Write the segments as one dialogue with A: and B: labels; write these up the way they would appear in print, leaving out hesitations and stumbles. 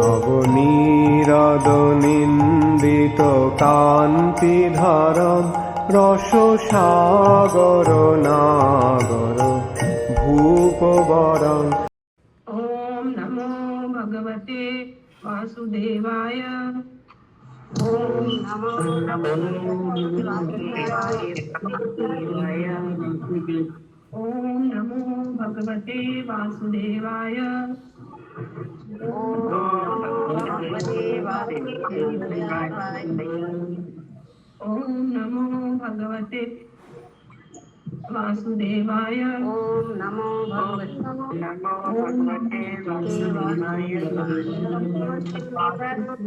A: নবনীরদনিন্দিত কান্তিধরম রসসাগর নাগর ভূপবরং।
B: ओम नमो भगवते वासुदेवाय। ओम नमो ओम नमो भगवते वासुदेवाय। ओम नमो भगवते वासुदेवाय। ओम नमो भगवते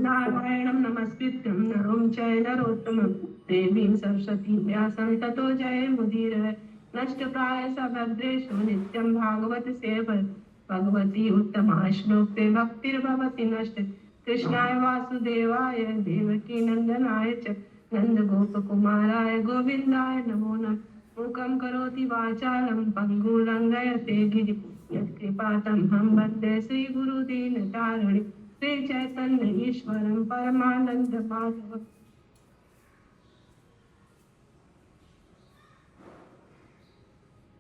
B: नारायणं नमस्कृत्यं नरं चैव नरोत्तमं देवीं सरस्वतीं व्यासं ततो जयमुदीरये। नष्टप्रायः भद्रेषु नित्यं भागवत सेवः भगवती उत्तमा श्लोके भक्तिर्भवति नष्ट। कृष्णाय वासुदेवाय देवकी नंदनाय च नन्दगोपकुमाराय गोविन्दाय नमो नमः। मूकं करोति वाचालं पङ्गुं लङ्घयते गिरिं यत्कृपातमहं वन्दे श्रीगुरुदीनतारिणीं श्रीचैतन्य ईश्वरं परमानन्दमाधवम्।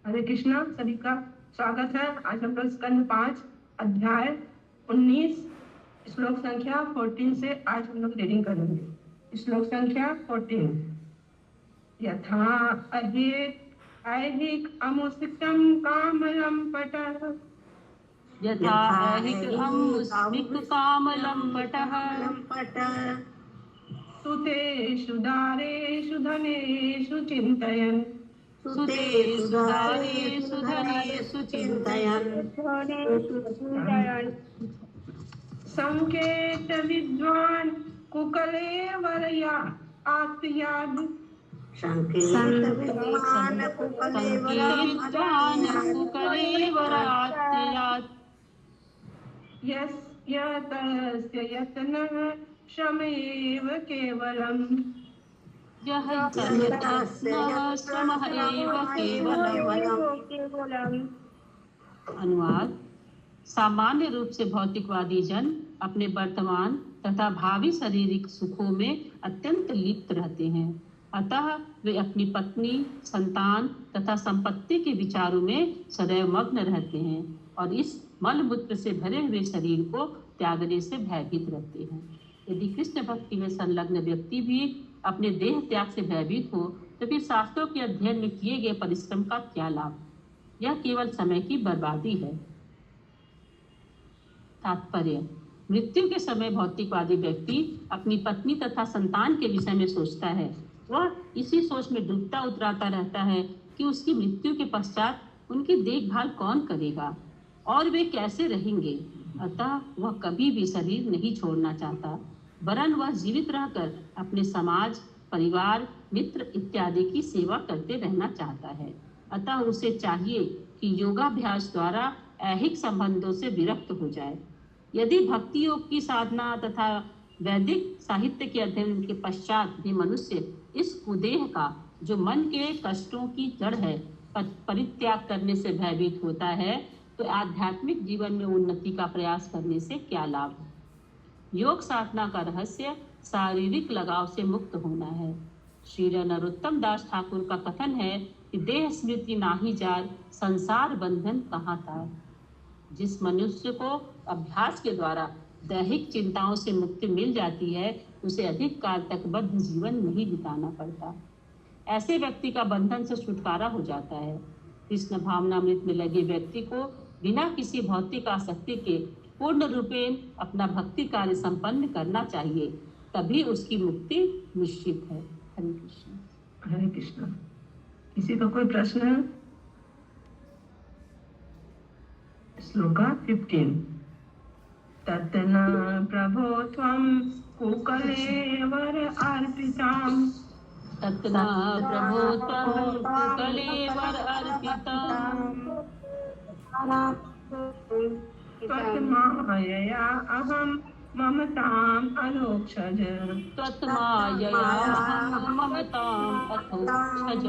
B: हरे कृष्णा, सभी का स्वागत है। आज हम लोग स्कंद 5 अध्याय 19 श्लोक संख्या 14 से आज हम लोग रीडिंग करेंगे। श्लोक संख्या 14। यथा ऐहिक अमुष्मिकं कामलंपटः
C: यथा ऐहिक कामलंपटः
B: सुतेषु दारेषु धनेषु चिन्तयन् संकेत विद्वान् कुकलेवरया आत्याद् यस्य तस्य यत्नः श्रमेव केवलम्।
C: अनुवाद। सामान्य रूप से भौतिकवादी जन अपने वर्तमान तथा भावी शारीरिक सुखों में अत्यंत लिप्त रहते हैं, अतः वे अपनी पत्नी, संतान तथा संपत्ति के विचारों में सदैव मग्न रहते हैं और इस मलमूत्र से भरे हुए शरीर को त्यागने से भयभीत रहते हैं। यदि कृष्ण भक्ति में संलग्न व्यक्ति भी अपने देह त्याग से भयभीत हो तो फिर शास्त्रों के अध्ययन में किए गए परिश्रम का क्या लाभ? यह केवल समय की बर्बादी है। तात्पर्य: मृत्यु के समय भौतिकवादी व्यक्ति अपनी पत्नी तथा संतान के विषय में सोचता है। वह इसी सोच में डूबता उतराता रहता है कि उसकी मृत्यु के पश्चात उनकी देखभाल कौन करेगा और वे कैसे रहेंगे। अतः वह कभी भी शरीर नहीं छोड़ना चाहता, वरन वह जीवित रहकर अपने समाज, परिवार, मित्र इत्यादि की सेवा करते रहना चाहता है। अतः उसे चाहिए कि योगाभ्यास द्वारा ऐहिक संबंधों से विरक्त हो जाए। यदि भक्ति योग की साधना तथा वैदिक साहित्य के अध्ययन के पश्चात भी मनुष्य इस कुदेह का, जो मन के कष्टों की जड़ है, परित्याग करने से भयभीत होता है, तो आध्यात्मिक जीवन में उन्नति का प्रयास करने से क्या लाभ? योग साधना का रहस्य शारीरिक लगाव से मुक्त होना है। श्री नरोत्तम दास ठाकुर का कथन है कि देह स्मृति नाही जाय, संसार बंधन कहाँ तार। जिस मनुष्य को अभ्यास के द्वारा दैहिक चिंताओं से मुक्ति मिल जाती है, उसे अधिक काल तक बद्ध जीवन नहीं बिताना पड़ता। ऐसे व्यक्ति का बंधन से छुटकारा हो जाता है। कृष्ण भावनामृत में लगे व्यक्ति को बिना किसी भौतिक आसक्ति के पूर्ण रूपेण अपना भक्ति कार्य संपन्न करना चाहिए, तभी उसकी मुक्ति निश्चित है। हरे कृष्ण।
B: हरे कृष्ण। किसी का कोई प्रश्न है? श्लोका 15। ततना प्रभो त्वं कुकलेवर अर्पिताम्।
C: ततना प्रभो त्वं कुकलेवर अर्पिताम्।
B: त्वत्मायया अहं ममताम् अलोक्षज।
C: त्वत्मायया अहं ममताम् अलोक्षज।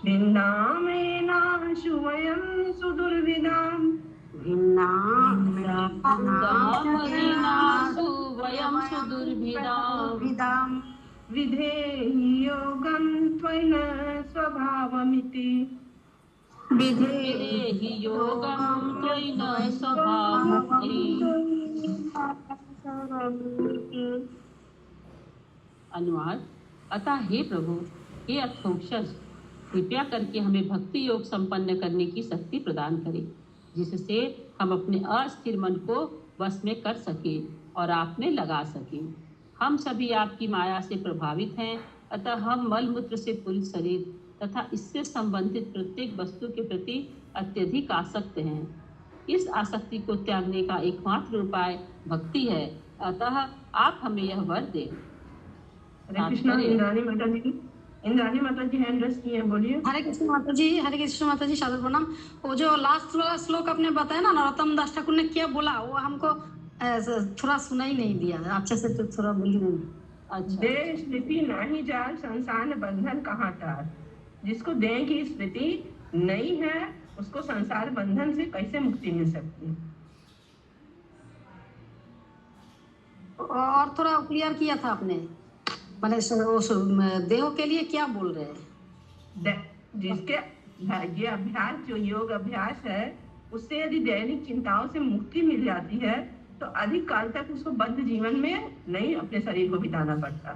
B: निन्दामेनाशु वयं सुदुर्विदाम्।
C: सममहीनासु वयं सुदुर्भिदाम्
B: विधेहि योगं त्वयि स्वभावमिति।
C: विधेहि योगं त्वयि न स्वभावमिति। अनुवाद: अतः हे प्रभु, हे अथोक्षज, कृपया करके हमें भक्ति योग संपन्न करने की शक्ति प्रदान करें, जिससे हम अपने अस्थिर मन को वश में कर सके और आप में लगा सके। हम सभी आपकी माया से प्रभावित हैं, अतः हम मल मूत्र से पूरित शरीर तथा इससे संबंधित प्रत्येक वस्तु के प्रति अत्यधिक आसक्त हैं। इस आसक्ति को त्यागने का एकमात्र उपाय भक्ति है, अतः आप हमें यह वर दें।
B: हरे कृष्णा। इंद्राणी माता जी हैंड रेस किए हैं, बोलिए।
D: हरे कृष्ण माता जी, हरे कृष्ण माता जी, सादर प्रणाम। वो जो लास्ट वाला श्लोक आपने बताया ना, नरोत्तम दास ठाकुर ने क्या बोला, वो हमको थोड़ा सुनाई नहीं दिया अच्छे से, तो थोड़ा बोली नहीं।
C: अच्छा।
B: देह स्मृति नहीं जाल, संसार बंधन कहाँ टार। जिसको देह की स्मृति नहीं है, उसको संसार बंधन से कैसे मुक्ति मिल सकती है।
D: और थोड़ा क्लियर किया था आपने, मैंने उस देह के लिए क्या बोल रहे हैं।
B: जिसके ये अभ्यास, जो योग अभ्यास है, उससे यदि दैनिक चिंताओं से मुक्ति मिल जाती है तो अधिक काल तक उसको बद्ध जीवन में नहीं अपने शरीर को बिताना पड़ता।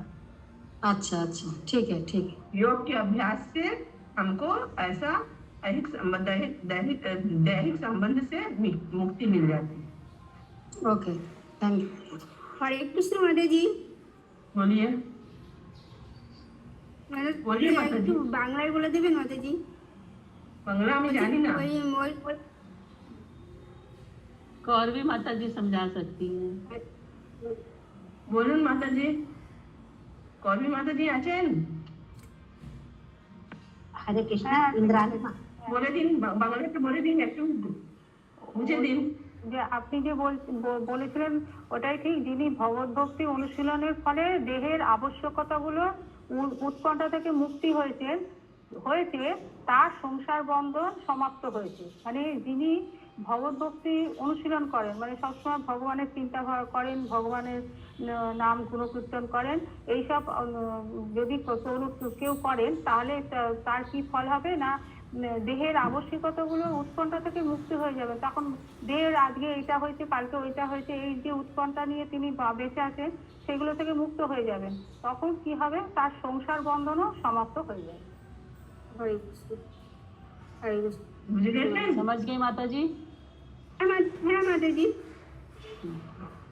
D: अच्छा अच्छा, ठीक है ठीक है।
B: योग के अभ्यास से हमको ऐसा दैहिक संबंध से मुक्ति मिल जाती है।
D: Okay, thank you.
E: Hare Krishna माता जी।
B: बोलिए। बोलिए माता जी।
E: बांग्लाয় বলে দিবেন মাতা जी।
B: बांग्ला में जानी ना।
C: कौरवी माता जी समझा सकती हैं।
B: बोलून माता जी। कौरवी माता जी आছেন?
D: हरे कृष्ण। इंद्राणी
B: बोले दिन, বাংলাতে বলে দিন, একটু বুঝে দিন।
F: যে আপনি যে বলেছিলেন ওটাই ঠিক, যিনি ভগবত ভক্তি অনুশীলনের ফলে দেহের আবশ্যকতাগুলো উৎকণ্ঠা থেকে মুক্তি হয়েছে তার সংসার বন্ধন সমাপ্ত হয়েছে। মানে যিনি ভগবত ভক্তি অনুশীলন করেন, মানে সবসময় ভগবানের চিন্তা করেন, ভগবানের নাম গুণকীর্তন করেন, এইসব যদি কেউ করেন তাহলে তার কি ফল হবে না, দেহের আবশ্যকতাগুলো উৎকণ্ঠা থেকে মুক্তি হয়ে যাবে। তখন দেহের আজকে এটা হয়েছে, কালকে ওইটা হয়েছে, এই যে উৎকণ্ঠা নিয়ে তিনি বেঁচে আছেন সেগুলো থেকে মুক্ত হয়ে যাবেন। তখন কি হবে, তার সংসার বন্ধনও সমাপ্ত হয়ে যাবে।
E: हरे कृष्ण। हरे कृष्ण।
C: समझ गए माता जी?
E: हाँ माता जी।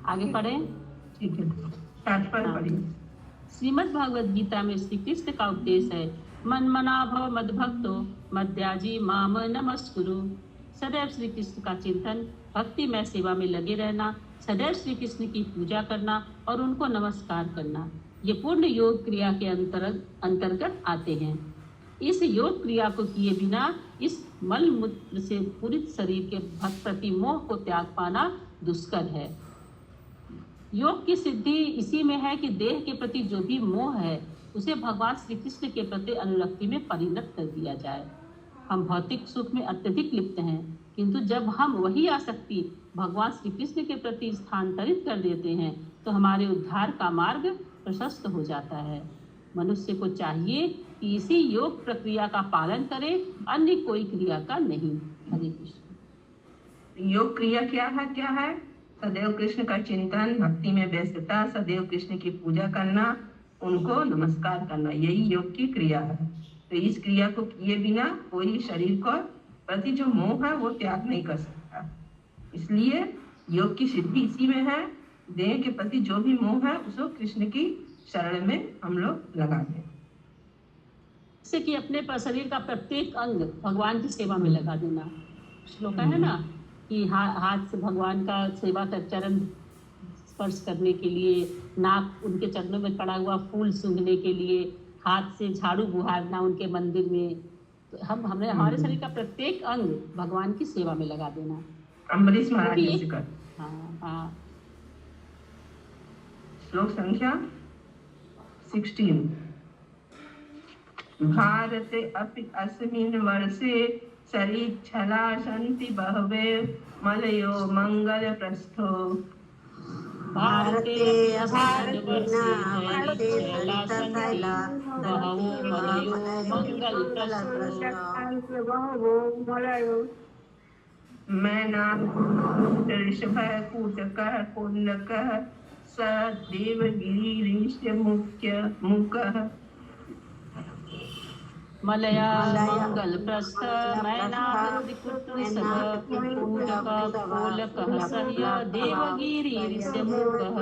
C: आगे पढ़े।
B: ठीक है, तात्पर्य पढ़िए।
C: श्रीमद् भगवद गीता में श्री कृष्ण का उपदेश है, मन मना भव मद भक्तो मद्याजी माम नमस्कुरु। सदैव श्री कृष्ण का चिंतन, भक्ति में सेवा में लगे रहना, सदैव श्री कृष्ण की पूजा करना और उनको नमस्कार करना, ये पूर्ण योग क्रिया के अंतर्गत आते हैं। इस योग क्रिया को किए बिना इस मल मूत्र से पूरित शरीर के प्रति मोह को त्याग पाना दुष्कर है। योग की सिद्धि इसी में है कि देह के प्रति जो भी मोह है उसे भगवान श्री कृष्ण के प्रति अनुरक्ति में परिणत कर दिया जाए। हम भौतिक सुख में अत्यधिक लिप्त हैं, किंतु जब हम वही आसक्ति भगवान श्री कृष्ण के प्रति स्थानांतरित कर देते हैं तो हमारे उद्धार का मार्ग प्रशस्त हो जाता है। मनुष्य को चाहिए कि इसी योग प्रक्रिया का पालन करे, अन्य कोई क्रिया का नहीं। हरे कृष्ण।
B: योग क्रिया क्या है? सदैव कृष्ण का चिंतन, भक्ति में व्यस्तता, सदैव कृष्ण की पूजा करना, उनको नमस्कार करना, यही योग की क्रिया है। तो इस क्रिया को किए बिना कोई शरीर को प्रति जो मोह है वो त्याग नहीं कर सकता। इसलिए योग की सिद्धि इसी में है, देह के प्रति जो भी मोह है उसको कृष्ण की शरण में हम लोग लगा दें।
C: जैसे कि अपने शरीर का प्रत्येक अंग भगवान की सेवा में लगा देना। श्लोक है ना कि हाथ से भगवान का सेवा कर, चरण स्पर्श करने के लिए, नाक उनके चरणों में पड़ा हुआ फूल सूंघने के लिए, हाथ से झाड़ू बुहारना उनके मंदिर में। तो हमने हमारे शरीर का प्रत्येक अंग भगवान की सेवा में लगा देना।
B: अम्बरीश महाराज जी का।
C: हाँ।
B: श्लोक संख्या 16। भारते अपि अस्मिन् वर्षे सरिच्छला सन्ति बहवे मलयो मंगल प्रस्थो
C: भारते भारतवर्षे शैला सन्ति बहवो मलयो मंगल प्रस्थो
E: बहवो मलयो
B: मैनाक ऋषभः कूटकः कुण्डकः स देवगिरीश मुखः
C: मलया मंगल प्रस्थ मैनाक त्रिकुट कूटक कोलकः सह्य देवगिरीशमुखः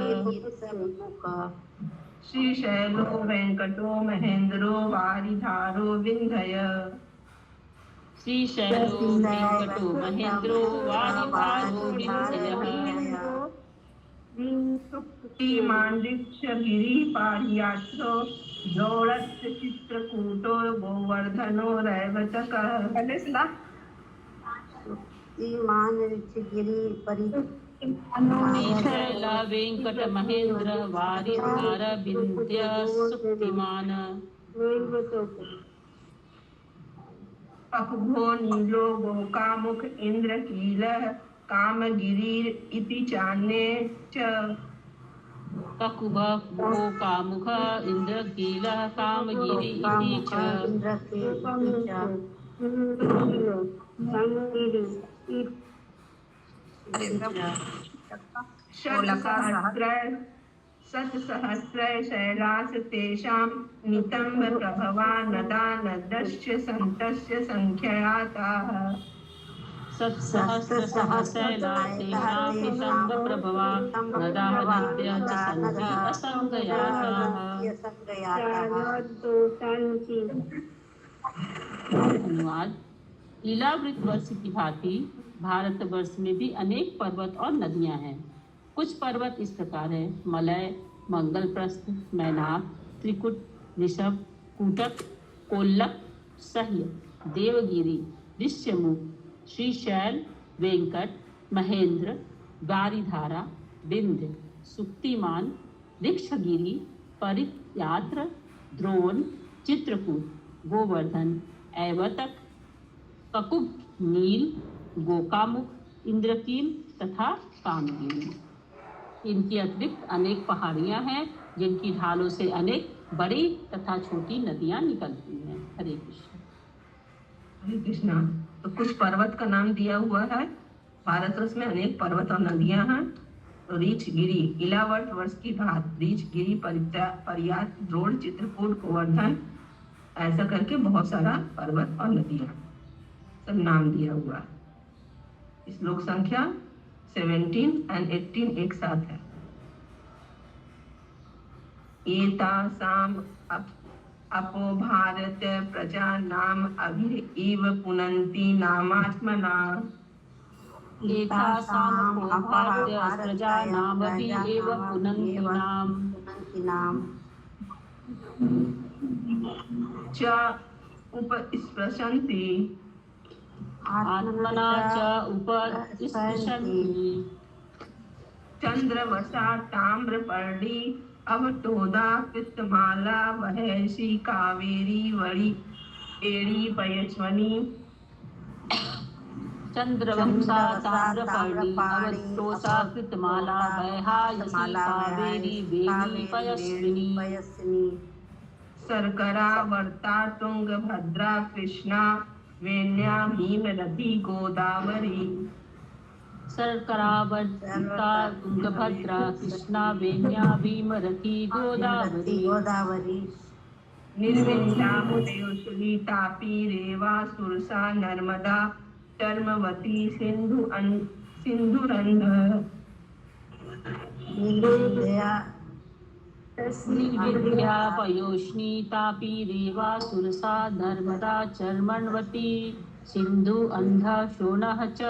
B: श्रीशैलो वेंकटो महेंद्रो वारिधारो विंध्य
C: श्रीशैलो वेंकटो महेंद्रो वारिधारो विंध्यः
B: मांडृक्षगिरी पारियात्रो जोड़स्य चित्रकूटो गोवर्धनो रैवतकः
C: श्रीशैला वेंकट महेंद्र वारिधार विंध्य सुक्तिमान
B: पकुभो नीलो गोकामुख इंद्रकीलः कामगिरी इति चान्ये च
C: ककुभ गोकामुख इंद्रकीलः कामगिरी इति
B: शतसहस्र शैलास तेषां नितंब प्रभवा नदा नदश्च सन्तस्य संख्याताः
C: सत्सहस्रशैला तेषां नितंब प्रभवा नदाः नद्यः च सन्ति असंज्ञाताः। अनुवाद। लीलावृत वर्ष की भांति भारतवर्ष में भी अनेक पर्वत और नदियां हैं। कुछ पर्वत इस प्रकार है: मलय, मंगलप्रस्थ, मैनाक, त्रिकुट, ऋषभ, कूटक, कोल्लक, सह्य, देवगिरी, ऋष्यमुख, श्रीशैल, वेंकट, महेंद्र, वारिधारा, विंध्य, सुक्तिमान, ऋक्षगिरी, परियात्र, द्रोण, चित्रकूट, गोवर्धन, ऐवतक, ककुभ, नील, गोकामुख, इंद्रकील तथा कामगिरी। इनके अतिरिक्त अनेक पहाड़ियां हैं जिनकी ढालों से अनेक बड़ी तथा छोटी नदियां निकलती हैं। हरे कृष्ण।
B: हरे कृष्णा। तो कुछ पर्वत का नाम दिया हुआ है। भारतवर्ष में अनेक पर्वत और नदियां हैं। तो रीछगिरी, इलावट वर्ष की भात, रीछगिरी, परियात, द्रोण, चित्रकूट, गोवर्धन, ऐसा करके बहुत सारा पर्वत और नदियां सब नाम दिया हुआ है। श्लोक संख्या 17 और 18 एक साथ है। एतासाम अपो भारत प्रजा नाम अभिरेव पुनन्ति नामात्मना।
C: एतासाम अपो भारत प्रजा नाम अभिरेव पुनन्ति नाम
B: च उपस्पृशन्ति
C: आत्मना च उपस्पृशन्ति।
B: चंद्रवसा ताम्रपर्णी अवटोदा पित्तमाला वहैसी कावेरी वड़ी एड़ी पयस्वनी।
C: चंद्रवंशा ताम्रपर्णी अवटोसा कृतमाला वैहायसी कावेरी वेणी पयस्विनी।
B: सरकरा वर्ता तुंग भद्रा कृष्णा वेण्या भीमरथी गोदावरी।
C: सरकरा वर्ता तुंगभद्रा कृष्णा वेण्या भीमरथी गोदावरी।
B: निर्विंध्या पयोशुली तापी रेवा सुरसा नर्मदा चर्मवती सिंधुरंध।
C: निर्विंध्या पयोष्णी तापी रेवा सुरसा नर्मदा चर्मण्वती सिंधु अंध शोणः च।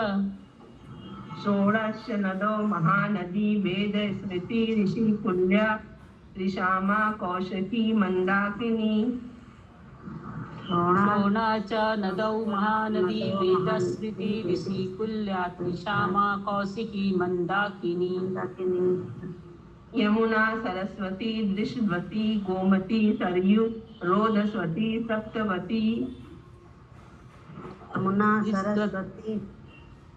B: षोडश नदो महानदी वेद स्मृति ऋषि कुल्या त्रिशामा कौशिकी मंदाकिनी।
C: शोणा च नदौ महानदी वेदस्मृति ऋषि कुल्या त्रिशामा कौशिकी मंदाकिनी।
B: यमुना सरस्वती दृशवती गोमती सरयू रोधस्वती सप्तवती।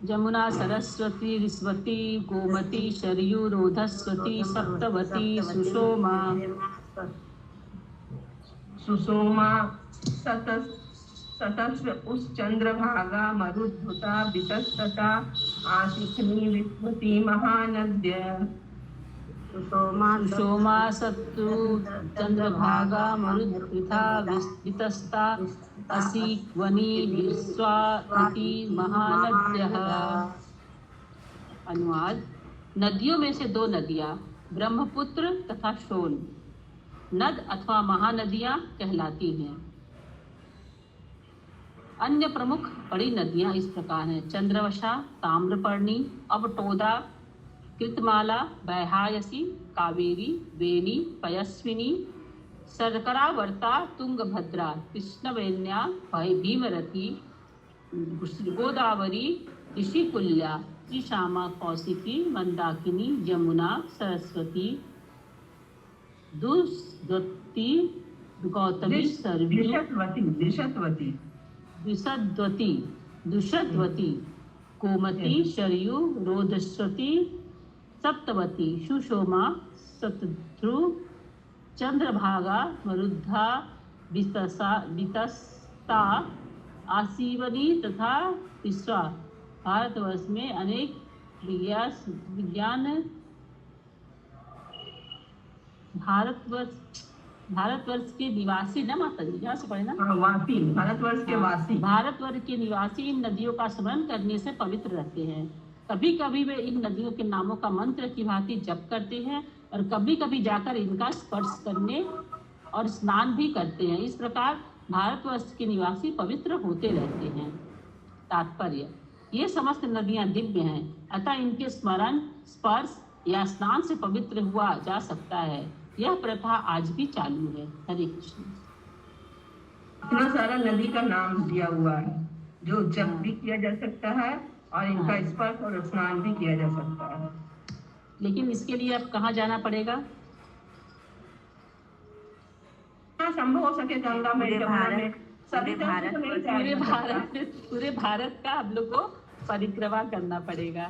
C: जमुना सरस्वती रिस्वती गोमती शरयू रोधस्वती सप्तवती सुषोमा
B: सुषोमा सतस्व उस चंद्रभागा मरुद्धुता वितस्तता आशिखनी विस्मृति महानद्य
C: सुषोमा सत्तु चंद्रभागा मरुद्वृथा वितस्ता असि वनी विश्वाति महानद्यः। अनुवाद: नदियों में से दो नदियां ब्रह्मपुत्र तथा सोन नद अथवा महानदियां कहलाती हैं। अन्य प्रमुख बड़ी नदियां इस प्रकार हैं: चंद्रवशा, ताम्रपर्णी, अवटोदा, कृतमाला, वैहायसी, कावेरी, वेणी, पयस्विनी, शर्करावर्ता, तुंगभद्रा, कृष्णवेण्या, भीमरथी, गोदावरी, ऋषिकुल्या, त्रिशामा, कौशिकी, मंदाकिनी, यमुना, सरस्वती, दुष्वती, गौतमी, सरयू, दुष्वती, गोमती, शरयू, रोधस्वती, सप्तवती, सुषोमा, शतद्रु, चंद्रभागा, मरुद्धा, वितस्ता, आसीवनी तथा विश्वा। भारतवर्ष में अनेक भारतवर्ष के निवासी न माता जी यहाँ से पढ़े ना
B: वासी, भारतवर्ष के वासी,
C: भारतवर्ष के निवासी इन नदियों का स्मरण करने से पवित्र रहते हैं। कभी कभी वे इन नदियों के नामों का मंत्र की भांति जप करते हैं और कभी कभी जाकर इनका स्पर्श करने और स्नान भी करते हैं। इस प्रकार भारतवर्ष के निवासी पवित्र होते रहते हैं। तात्पर्य: ये समस्त नदियां दिव्य हैं, अतः इनके स्मरण, स्पर्श या स्नान से पवित्र हुआ जा सकता है। यह प्रथा आज भी चालू है। हरे कृष्ण।
B: इतना सारा नदी का नाम दिया हुआ है जो जप भी किया जा सकता है और इनका स्पर्श और स्नान भी किया जा सकता है।
C: लेकिन इसके लिए अब कहाँ जाना पड़ेगा?
B: संभव हो सके गंगा में, जमुना में, सभी
C: पूरे भारत का हम लोग को परिक्रमा करना पड़ेगा।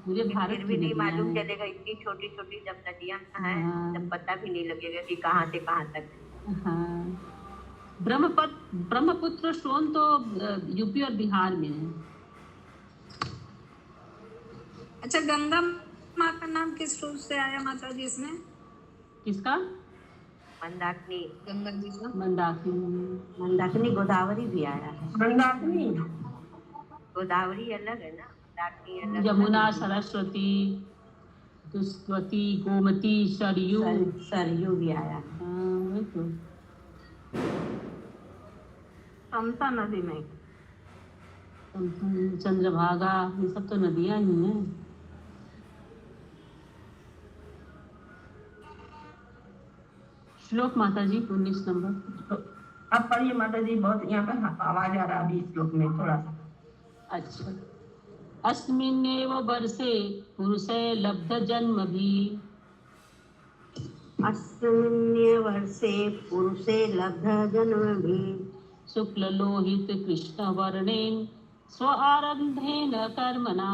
C: पूरे भारत
G: भी नहीं मालूम चलेगा, इतनी छोटी छोटी जब नदियां हैं तब पता भी नहीं लगेगा कि कहाँ से कहाँ तक।
C: हाँ, ब्रह्मपुत्र सोन तो यूपी और बिहार में है।
D: अच्छा, गंगा माँ का नाम किस रूप से आया माता जी इसमें?
C: किसका?
G: मंदाकिनी।
D: गंगा जी का
G: मंदाकिनी गोदावरी भी आया है।
B: मंदाकिनी
G: गोदावरी अलग है ना, मंदाकिनी अलग।
C: यमुना, सरस्वती, दुष्वती, गोमती,
G: सरयू भी आया है।
C: वही तो
F: तमसा नदी में
C: चंद्रभागा, ये सब तो नदियां ही हैं। श्लोक माता जी 19 नंबर।
B: अब पढ़िए माता जी, बहुत यहाँ पे आवाज आ रहा है अभी श्लोक में थोड़ा सा।
C: अच्छा। अस्मिन्नेव वर्षे पुरुषे लब्ध जन्म भी।
G: अस्मिन्नेव वर्षे पुरुषे लब्ध जन्म भी।
C: शुक्ल लोहित कृष्ण वर्णेन स्व आरब्धेन कर्मणा।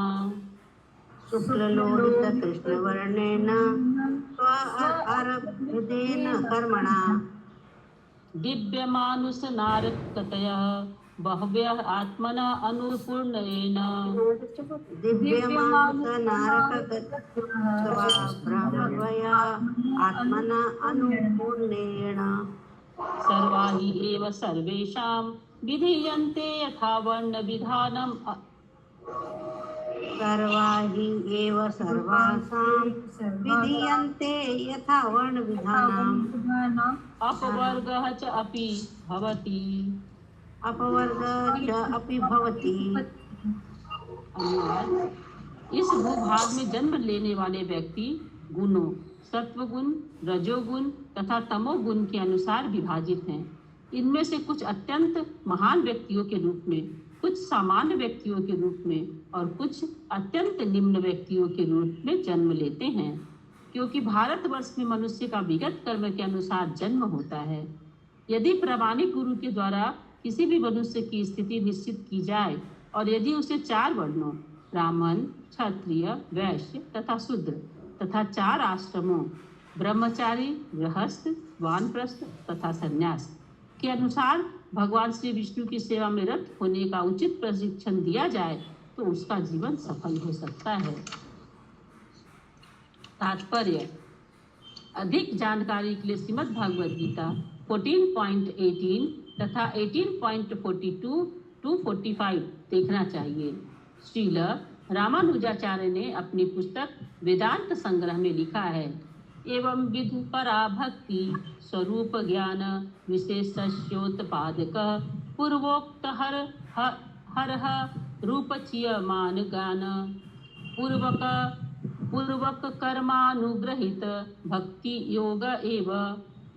G: शुक्ल लोहित कृष्ण वर्णेन स्व आरब्धेन कर्मणा।
C: दिव्य मानुष नारकतयः बहव्यः आत्मना अनुपूर्णेन।
G: दिव्य मानुष नारकतयः बहव्यः आत्मना अनुपूर्णेन।
C: सर्वा हि एव सर्वेषां विधीयन्ते यथा वर्ण विधानम्।
G: सर्वा हि एव सर्वासां विधीयन्ते यथा वर्ण विधानम्।
C: अपवर्गः च अपि भवति।
G: अपवर्गः च अपि भवति।
C: इस भूभाग में जन्म लेने वाले व्यक्ति गुणों सत्वगुण, रजोगुण तथा तमोगुण के अनुसार विभाजित हैं। इनमें से कुछ अत्यंत महान व्यक्तियों के रूप में, कुछ सामान्य व्यक्तियों के रूप में और कुछ अत्यंत निम्न व्यक्तियों के रूप में जन्म लेते हैं। क्योंकि भारतवर्ष में मनुष्य का विगत कर्म के अनुसार जन्म होता है। यदि प्रामाणिक गुरु के द्वारा किसी भी मनुष्य की स्थिति निश्चित की जाए और यदि उसे 4 वर्णों ब्राह्मण, क्षत्रिय, वैश्य तथा शूद्र तथा 4 आश्रमों ब्रह्मचारी, गृहस्थ, वानप्रस्थ तथा संन्यास के अनुसार भगवान श्री विष्णु की सेवा में रत होने का उचित प्रशिक्षण दिया जाए तो उसका जीवन सफल हो सकता है। तात्पर्य: अधिक जानकारी के लिए श्रीमद् भागवत गीता 14.18 तथा 18.42 to 45 देखना चाहिए। श्रील रामानुजाचार्य ने अपनी पुस्तक वेदांत संग्रह में लिखा है, एवं विधु परा भक्ति स्वरूप ज्ञान विशेषस्योत्पादक पूर्वोक्त हर रूपचीयमान गान पूर्वक कर्मानुग्रहित भक्ति योग एव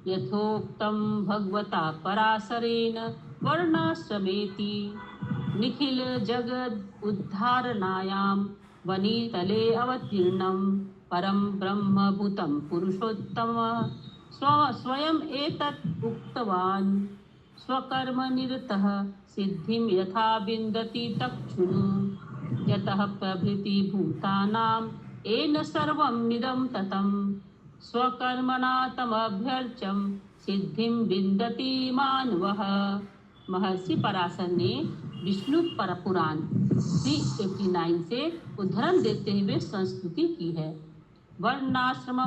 C: यथोक्तम भगवता पराशरेण वर्णाश्रमेति निखिल जगद उद्धारणायां वनीतले अवतीर्णं परम ब्रह्मभूतं पुरुषोत्तम स्वयं एतत् उक्तवान् स्वकर्म निरतः सिद्धिं यथा विन्दति तच्छृणु यतः प्रभृति भूतानां येन सर्वं इदं ततं स्वकर्मणा तमभ्यर्चं सिद्धिं विन्दति मानवः। महर्षि पराशर ने विष्णु परपुराण 389 से उद्धरण देते हुए संस्तुति की है। वर्णाश्रम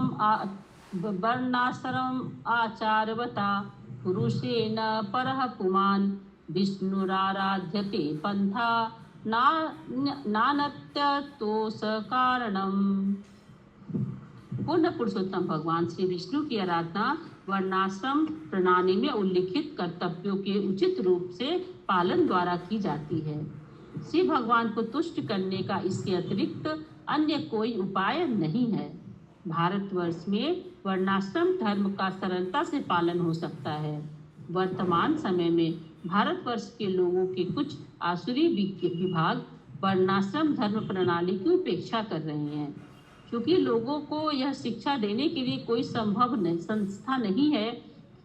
C: आचारवता पुरुषेण परः पुमान् विष्णुराराध्यते पंथा नानत्यतोष कारणम्। पूर्ण पुरुषोत्तम भगवान श्री विष्णु की आराधना वर्णाश्रम प्रणाली में उल्लिखित कर्तव्यों के उचित रूप से पालन द्वारा की जाती है। श्री भगवान को तुष्ट करने का इसके अतिरिक्त अन्य कोई उपाय नहीं है। भारतवर्ष में वर्णाश्रम धर्म का सरलता से पालन हो सकता है। वर्तमान समय में भारतवर्ष के लोगों के कुछ आसुरी विभाग वर्णाश्रम धर्म प्रणाली की उपेक्षा कर रहे हैं। क्योंकि लोगों को यह शिक्षा देने के लिए कोई संस्था नहीं है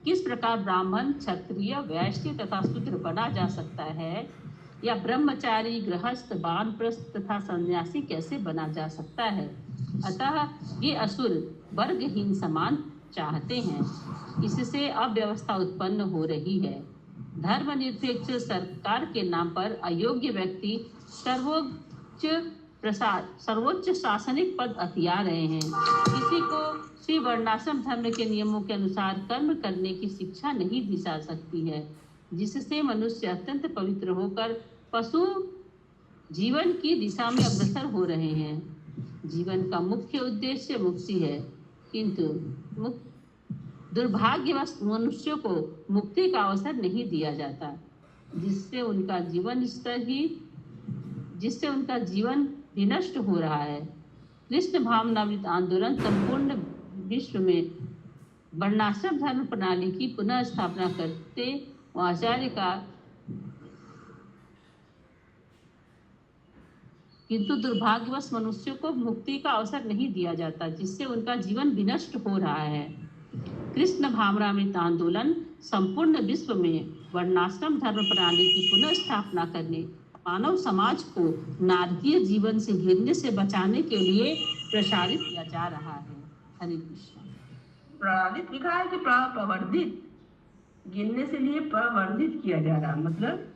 C: किस प्रकार ब्राह्मण, क्षत्रिय, वैश्य तथा शूद्र बना जा सकता है या ब्रह्मचारी, गृहस्थ, वानप्रस्थ तथा सन्यासी कैसे बना जा सकता है। अतः ये असुर वर्गहीन समाज चाहते हैं। इससे अव्यवस्था उत्पन्न हो रही है। धर्मनिरपेक्ष सरकार के नाम पर अयोग्य व्यक्ति सर्वोच्च शासनिक पद हथिया रहे हैं। किसी को श्री वर्णाश्रम धर्म के नियमों के अनुसार कर्म करने की शिक्षा नहीं दी जा सकती है, जिससे मनुष्य अत्यंत पवित्र होकर पशु जीवन की दिशा में अग्रसर हो रहे हैं। जीवन का मुख्य उद्देश्य मुक्ति है, किंतु दुर्भाग्यवश मनुष्यों को मुक्ति का अवसर नहीं दिया जाता, जिससे उनका जीवन विनष्ट हो रहा है। कृष्ण भावनामृत आंदोलन संपूर्ण विश्व में वर्णाश्रम धर्म प्रणाली की पुनः स्थापना करते आचार्य का, किंतु दुर्भाग्यवश मनुष्यों को मुक्ति का अवसर नहीं दिया जाता, जिससे उनका जीवन विनष्ट हो रहा है। कृष्ण भावनामृत आंदोलन संपूर्ण विश्व में वर्णाश्रम धर्म प्रणाली की पुनः स्थापना करने, मानव समाज को नारकीय जीवन से घिरने से बचाने के लिए प्रसारित किया जा रहा है। हरे कृष्ण।
B: प्रवर्धित लिखा है कि प्रवर्धित, गिनने से लिए प्रवर्धित किया जा रहा, मतलब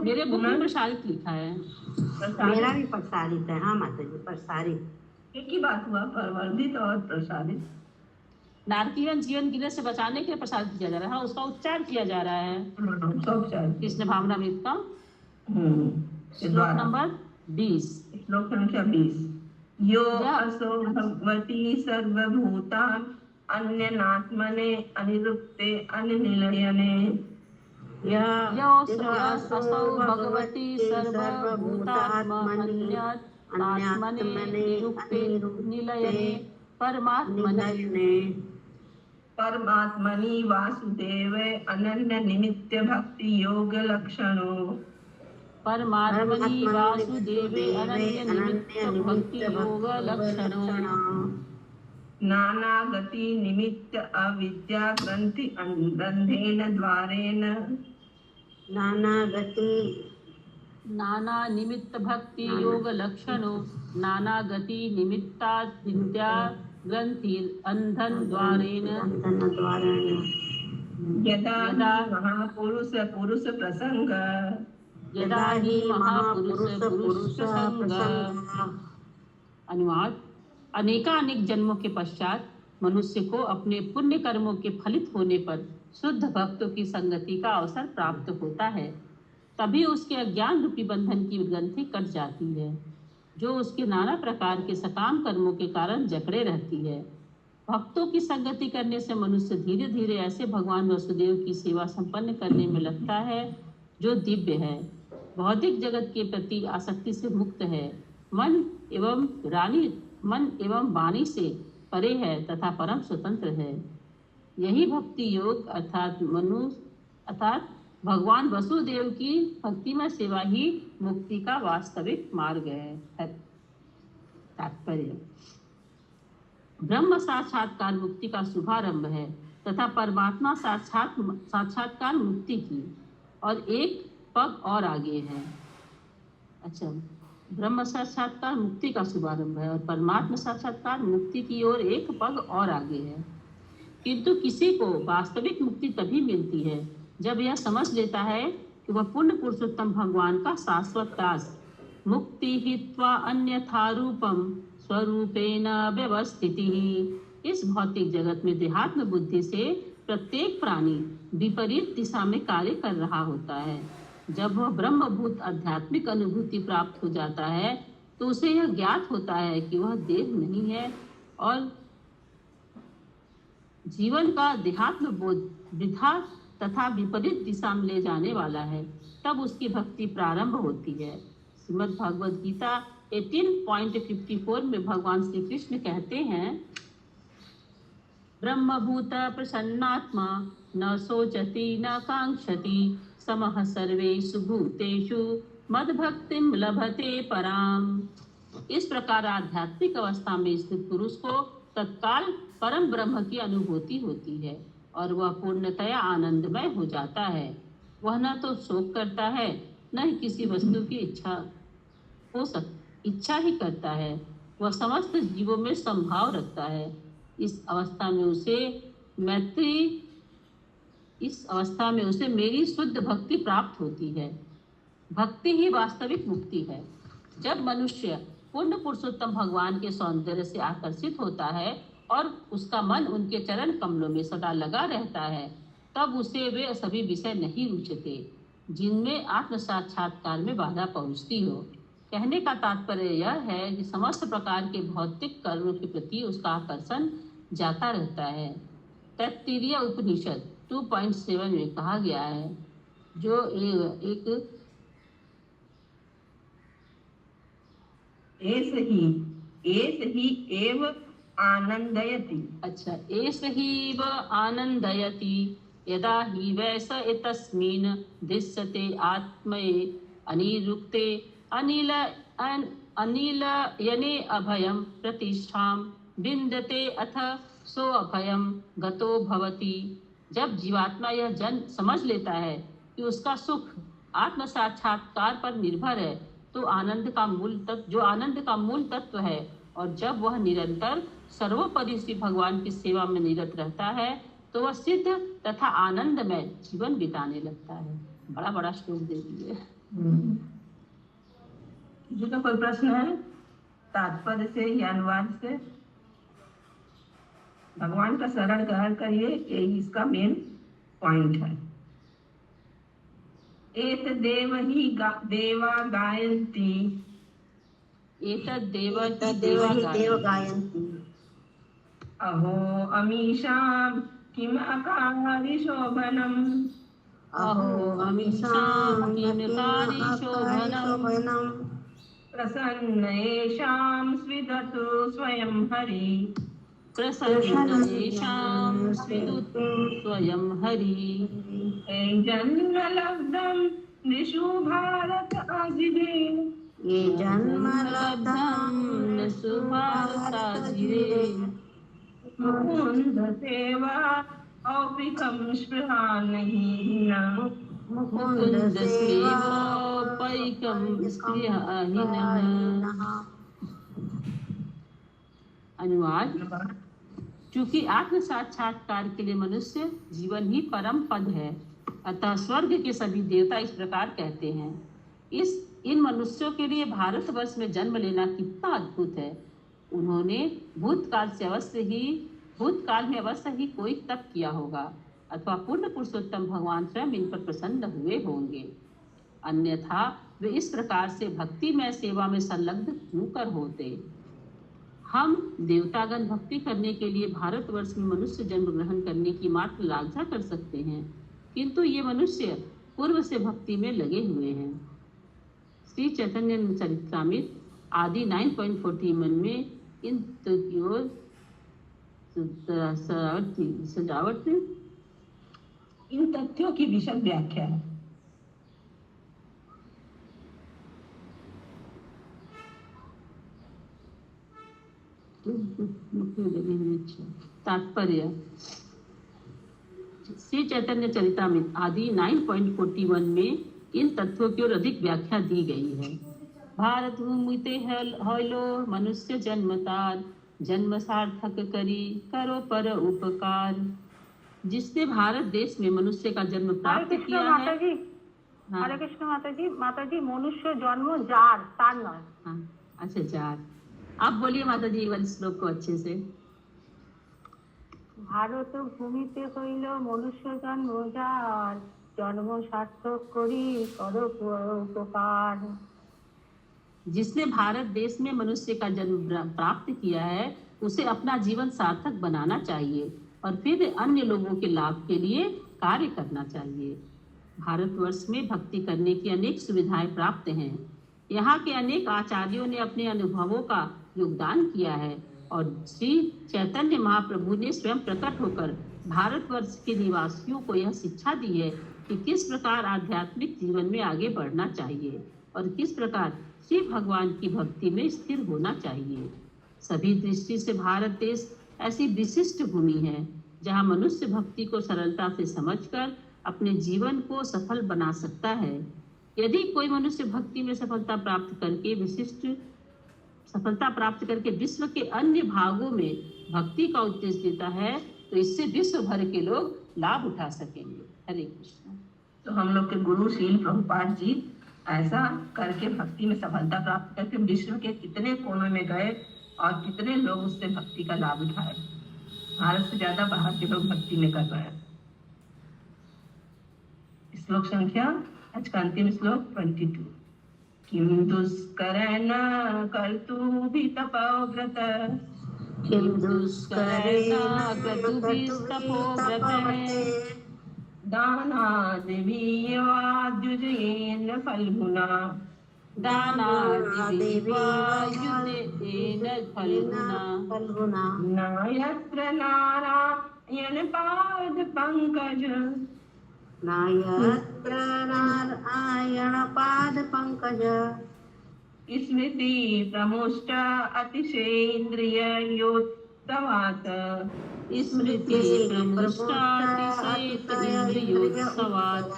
C: मेरे बुक में प्रसारित लिखा है।
H: मेरा भी प्रसारित है। हाँ माता जी, प्रसारित
B: एक ही बात हुआ, प्रवर्धित और प्रसारित।
C: नारकीय जीवन गिरने से बचाने के लिए प्रसारित किया जा रहा है। उसका उच्चार किया जा रहा है कृष्ण भावनामृत का। श्लोक नंबर 20,
B: श्लोक संख्या 20। यो असो भगवती सर्वभूतान अन्यनात्मने अनिरुक्ते अनिनिलयने।
C: यो असो भगवती सर्वभूतात्मन्यनात्मने निरुक्ते निलयने
B: परमात्मनि वासुदेवे अनन्य निमित्त भक्ति योग लक्षणो।
C: परमात्मनि वासुदेवे अनन्य निमित्त भक्ति योग लक्षणो।
B: नाना गति निमित्त अविद्या ग्रंथि ग्रंथेन द्वारेण।
H: नानागति
C: नाना निमित्त भक्ति योग लक्षणों नाना गति निमित्ता विद्या ग्रंथि अंधन द्वारेण
H: द्वारेण
B: यदा
C: यदा
B: महापुरुष पुरुष प्रसंग
C: यदा ही महापुरुष पुरुष प्रसंग।
H: प्रसंग
C: अनुवाद: अनेकानेक जन्मों के पश्चात मनुष्य को अपने पुण्य कर्मों के फलित होने पर शुद्ध भक्तों की संगति का अवसर प्राप्त होता है। तभी उसके अज्ञान रूपी बंधन की ग्रंथि कट जाती है, जो उसके नाना प्रकार के सकाम कर्मों के कारण जकड़े रहती है। भक्तों की संगति करने से मनुष्य धीरे धीरे ऐसे भगवान वसुदेव की सेवा संपन्न करने में लगता है जो दिव्य है, भौतिक जगत के प्रति आसक्ति से मुक्त है, मन एवं वाणी से परे है तथा परम स्वतंत्र है। यही भक्ति योग अर्थात भगवान वसुदेव की भक्तिमय सेवा ही मुक्ति का वास्तविक मार्ग है। तात्पर्य: ब्रह्म साक्षात्कार मुक्ति का शुभारंभ है तथा परमात्मा साक्षात्कार मुक्ति की और एक पग और आगे है। अच्छा, ब्रह्म साक्षात्कार मुक्ति का शुभारंभ है और परमात्मा साक्षात्कार मुक्ति की ओर एक पग और आगे है। किंतु किसी को वास्तविक मुक्ति तभी मिलती है जब यह समझ लेता है कि वह पूर्ण पुरुषोत्तम भगवान का शाश्वत दास मुक्ति हित्वा अन्यथा रूपम स्वरूपेण व्यवस्थिति। इस भौतिक जगत में देहात्म बुद्धि से प्रत्येक प्राणी विपरीत दिशा में कार्य कर रहा होता है। जब वह ब्रह्मभूत आध्यात्मिक अनुभूति प्राप्त हो जाता है तो उसे यह ज्ञात होता है कि वह देह नहीं है और जीवन का देहात्म बोध वृथा तथा विपरीत दिशा में ले जाने वाला है। तब उसकी भक्ति प्रारंभ होती है। श्रीमद् भगवद गीता 18.54 में भगवान श्री कृष्ण कहते हैं, ब्रह्मभूत प्रसन्नात्मा न सोचति न कांक्षति समः सर्वेषु भूतेषु मद्भक्तिं लभते पराम। इस प्रकार आध्यात्मिक अवस्था में स्थित पुरुष को तत्काल परम ब्रह्म की अनुभूति होती है और वह पूर्णतया आनंदमय हो जाता है। वह न तो शोक करता है न ही किसी वस्तु की इच्छा ही करता है। वह समस्त जीवों में समभाव रखता है। इस अवस्था में उसे मेरी शुद्ध भक्ति प्राप्त होती है। भक्ति ही वास्तविक मुक्ति है। जब मनुष्य पूर्ण पुरुषोत्तम भगवान के सौंदर्य से आकर्षित होता है और उसका मन उनके चरण कमलों में सदा लगा रहता है, तब उसे वे सभी विषय नहीं रुचते जिनमें आत्म साक्षात्कार में बाधा पहुंचती हो। कहने का तात्पर्य यह है कि समस्त प्रकार के भौतिक कर्मों के प्रति उसका आकर्षण जाता रहता है। तैत्तिरीय उपनिषद 2.7 में कहा गया है, जो एक
B: एस ही एव आनंदयति।
C: अच्छा, एस हीव आनंदयति यदा हि वैस एतस्मिन् दृश्यते आत्मये अनिरुक्ते अनिलयने अभयं प्रतिष्ठां विन्दते अथ सो अभयं गतो भवति। जब जीवात्मा यह समझ लेता है कि उसका सुख आत्म साक्षात्कार पर निर्भर है, तो आनंद का मूल तत्व है, और जब वह निरंतर सर्वोपरि श्री भगवान की सेवा में निरत रहता है तो वह सिद्ध तथा आनंदमय जीवन बिताने लगता है। बड़ा बड़ा श्लोक दे दिए।
B: किसी का कोई प्रश्न है तात्पर्य से या अनुवाद से? भगवान का शरण ग्रहण करिए, यही इसका मेन पॉइंट है। एत देव ही देवा गायन्ति।
C: एतद् देव
H: गायन्ति।
B: अहो अमीषां किम अकारि शोभनम्।
C: अहो अमीषां किम अकारि शोभनम्।
B: प्रसन्न येषां स्विदतु स्वयं हरि।
C: प्रसन्न येषां स्विदतु स्वयं हरि।
B: हे जन्म लब्धं निषु भारत आजिरे।
H: ये जन्म
C: लब्धं निषु भारत आजिरे।
B: मुकुंद सेवा औपिकं स्पृहा नहीं न।
C: मुकुंद सेवोपैकं स्त्रियहीनः। अनुवाद। चूंकि आत्म साक्षात्कार के लिए मनुष्य जीवन ही परम पद है, अतः स्वर्ग के सभी देवता इस प्रकार कहते हैं। इन मनुष्यों के लिए भारतवर्ष में जन्म लेना कितना अद्भुत है। उन्होंने भूतकाल में अवश्य ही कोई तप किया होगा, अथवा पूर्ण पुरुषोत्तम भगवान स्वयं इन पर प्रसन्न हुए होंगे, अन्यथा वे इस प्रकार से भक्तिमय सेवा में संलग्न क्यों कर होते। हम देवतागण भक्ति करने के लिए भारतवर्ष में मनुष्य जन्म ग्रहण करने की मात्र लालसा कर सकते हैं, किंतु ये मनुष्य पूर्व से भक्ति में लगे हुए हैं। श्री चैतन्य चरित्रामृत आदि 9.41 में इन सजावट
B: इन तथ्यों की विशद व्याख्या है।
C: तात्पर्य। श्री चैतन्य चरितामृत आदि 9.41 में इन तथ्यों की ओर अधिक व्याख्या दी गई है। भारत भूमिते हलो मनुष्य जन्मतार, जन्म सार्थक करी करो पर उपकार। जिसने भारत देश में मनुष्य का जन्म प्राप्त किया है।
F: हरे कृष्ण माता जी मनुष्य जन्म जार तार नय।
C: हाँ, अच्छा जार। आप बोलिए माता जी इस श्लोक को अच्छे से।
F: भारत भूमिते हईल मनुष्य जन्म जार, जन्म सार्थक करी करो उपकार।
C: जिसने भारत देश में मनुष्य का जन्म प्राप्त किया है, उसे अपना जीवन सार्थक बनाना चाहिए और फिर अन्य लोगों के लाभ के लिए कार्य करना चाहिए। भारतवर्ष में भक्ति करने की अनेक सुविधाएं प्राप्त हैं। यहाँ के अनेक आचार्यों ने अपने अनुभवों का योगदान किया है और श्री चैतन्य महाप्रभु ने स्वयं प्रकट होकर भारतवर्ष के निवासियों को यह शिक्षा दी है कि किस प्रकार आध्यात्मिक जीवन में आगे बढ़ना चाहिए और किस प्रकार श्री भगवान की भक्ति में स्थिर होना चाहिए। सभी दृष्टि से भारत देश ऐसी विशिष्ट भूमि है जहाँ मनुष्य भक्ति को सरलता से समझकर अपने जीवन को सफल बना सकता है। यदि कोई मनुष्य भक्ति में सफलता प्राप्त करके विश्व के अन्य भागों में भक्ति का उपदेश देता है, तो इससे विश्व भर के लोग लाभ उठा सकेंगे। हरे कृष्ण।
B: तो हम लोग के गुरु श्रील प्रभुपाद जी ऐसा करके भक्ति में सफलता प्राप्त करके विश्व के कितने कोनों में गए और कितने लोग उससे भक्ति का लाभ उठाए। भारत से ज्यादा बाहर के लोग भक्ति में कर रहे हैं। श्लोक संख्या आज का अंतिम श्लोक 22। किम दुष्करेण कर्तुभि तपोव्रत,
C: किम दुष्करेण कर्तुभिस्तपोव्रत,
B: दानादिवीर्वाद्युजयेन फल्गुना,
C: दानादिवीर्वाद्युजयेन फल्गुना,
B: न यत्र नारायण पाद पंकज,
H: नायत्र नारायण पाद पंकज,
B: स्मृति प्रमुष्ट अतिशेन्द्रिय योत्सवात्,
C: स्मृति प्रमुष्टातिशेन्द्रियोत्सवात्।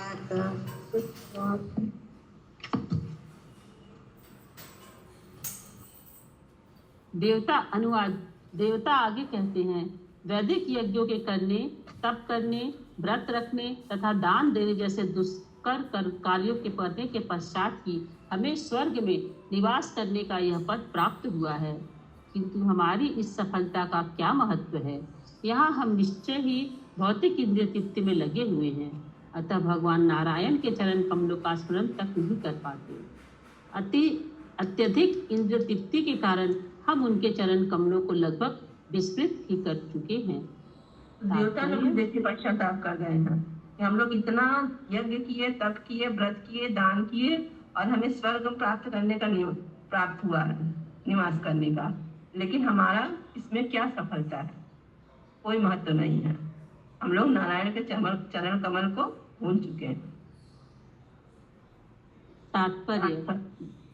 C: देवता अनुवाद। देवता आगे कहते हैं, वैदिक यज्ञों के करने, तप करने, व्रत रखने तथा दान देने जैसे दुष्कर कार्यों के करने के पश्चात ही हमें स्वर्ग में निवास करने का यह पद प्राप्त हुआ है। किंतु हमारी इस सफलता का क्या महत्व है। यहाँ हम निश्चय ही भौतिक इंद्रिय तृप्ति में लगे हुए हैं, अतः भगवान नारायण के चरण कमलों का स्मरण तक नहीं कर पाते। अत्यधिक इंद्रिय तृप्ति के कारण हम उनके चरण कमलों को लगभग विस्मृत ही कर चुके हैं।
B: देवता लोग भी देखिए पश्चाताप कर गए हैं कि हम लोग इतना यज्ञ किए, तप किए, व्रत किए, दान किए और हमें स्वर्ग प्राप्त करने का प्राप्त हुआ है, निवास करने का, लेकिन हमारा इसमें क्या सफलता है, कोई महत्व नहीं है। हम लोग नारायण के चरण कमल को भूल चुके हैं।
C: तात्पर्य।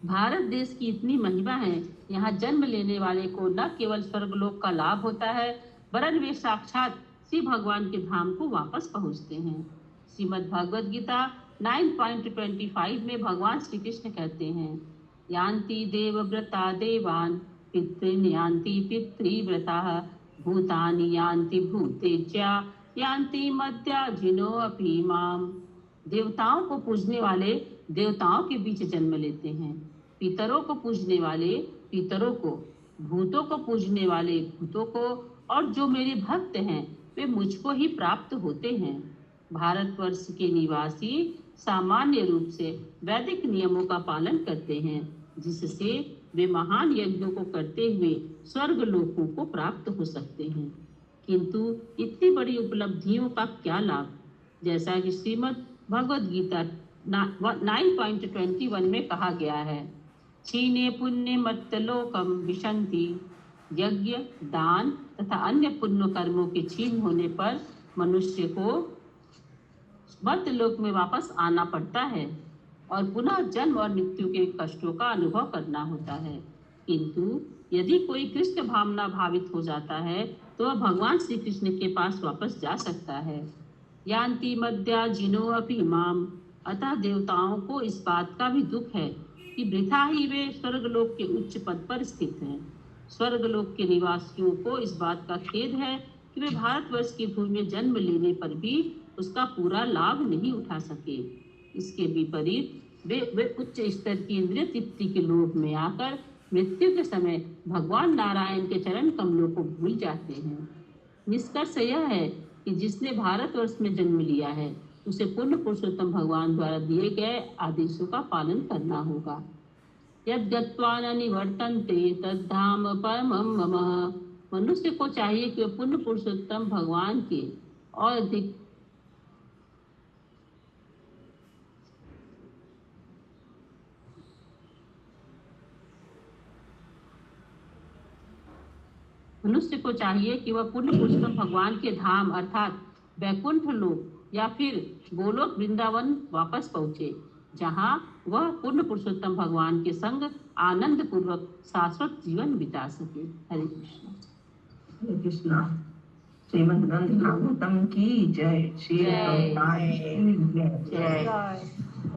C: भारत देश की इतनी महिमा है, यहाँ जन्म लेने वाले को न केवल स्वर्गलोक का लाभ होता है, वरन वे साक्षात श्री भगवान के धाम को वापस पहुँचते हैं। श्रीमद् भगवद गीता 9.25 में भगवान श्री कृष्ण कहते हैं, यान्ति देवव्रता देवान् पितॄन् यान्ति पितृव्रताः भूतानि यान्ति भूतेज्या यान्ति मद्याजिनो अपि माम्। देवताओं को पूजने वाले देवताओं के बीच जन्म लेते हैं, पितरों को पूजने वाले पितरों को, भूतों को पूजने वाले भूतों को, और जो मेरे भक्त हैं वे मुझको ही प्राप्त होते हैं। भारतवर्ष के निवासी सामान्य रूप से वैदिक नियमों का पालन करते हैं, जिससे वे महान यज्ञों को करते हुए स्वर्ग लोकों को प्राप्त हो सकते हैं। किंतु इतनी बड़ी उपलब्धियों का क्या लाभ? जैसा कि श्रीमद् भगवद गीता 9.21 में कहा गया है, क्षीणे पुण्य मत्तलोकम विशंति। यज्ञ, दान तथा अन्य पुण्य कर्मों के क्षीण होने पर मनुष्य को मर्त्यलोक में वापस आना पड़ता है और पुनः जन्म और मृत्यु के कष्टों का अनुभव करना होता है। किंतु यदि कोई कृष्ण भावना भावित हो जाता है तो वह भगवान श्री कृष्ण के पास वापस जा सकता है। यान्ति मद्या जिनो अपि माम। अतः देवताओं को इस बात का भी दुख है कि वृथा ही वे स्वर्गलोक के उच्च पद पर स्थित हैं। स्वर्गलोक के निवासियों को इस बात का खेद है कि वे भारतवर्ष की भूमि में जन्म लेने पर भी उसका पूरा लाभ नहीं उठा सके। इसके विपरीत वे उच्च स्तर की इंद्रिय तृप्ति के लोभ में आकर मृत्यु के समय भगवान नारायण के चरण कमलों को भूल जाते हैं। निष्कर्ष यह है कि जिसने भारतवर्ष में जन्म लिया है उसे पूर्ण पुरुषोत्तम भगवान द्वारा दिए गए आदेशों का पालन करना होगा। यद् गत्वा न निवर्तन्ते तद्धाम परमं मम। मनुष्य को चाहिए कि वह पूर्ण पुरुषोत्तम भगवान के और अधिक मनुष्य को चाहिए कि वह पूर्ण पुरुषोत्तम भगवान के धाम अर्थात वैकुंठ लोक या फिर गोलोक वृंदावन वापस पहुँचे, जहाँ वह पूर्ण पुरुषोत्तम भगवान के संग आनंद पूर्वक शाश्वत जीवन बिता सके। हरे कृष्णा।
B: हरे कृष्णा। श्रीमद् ग्रंथ भागवतम की जय। श्री
C: जय।
B: प्रभुपाद की जय।
C: जय।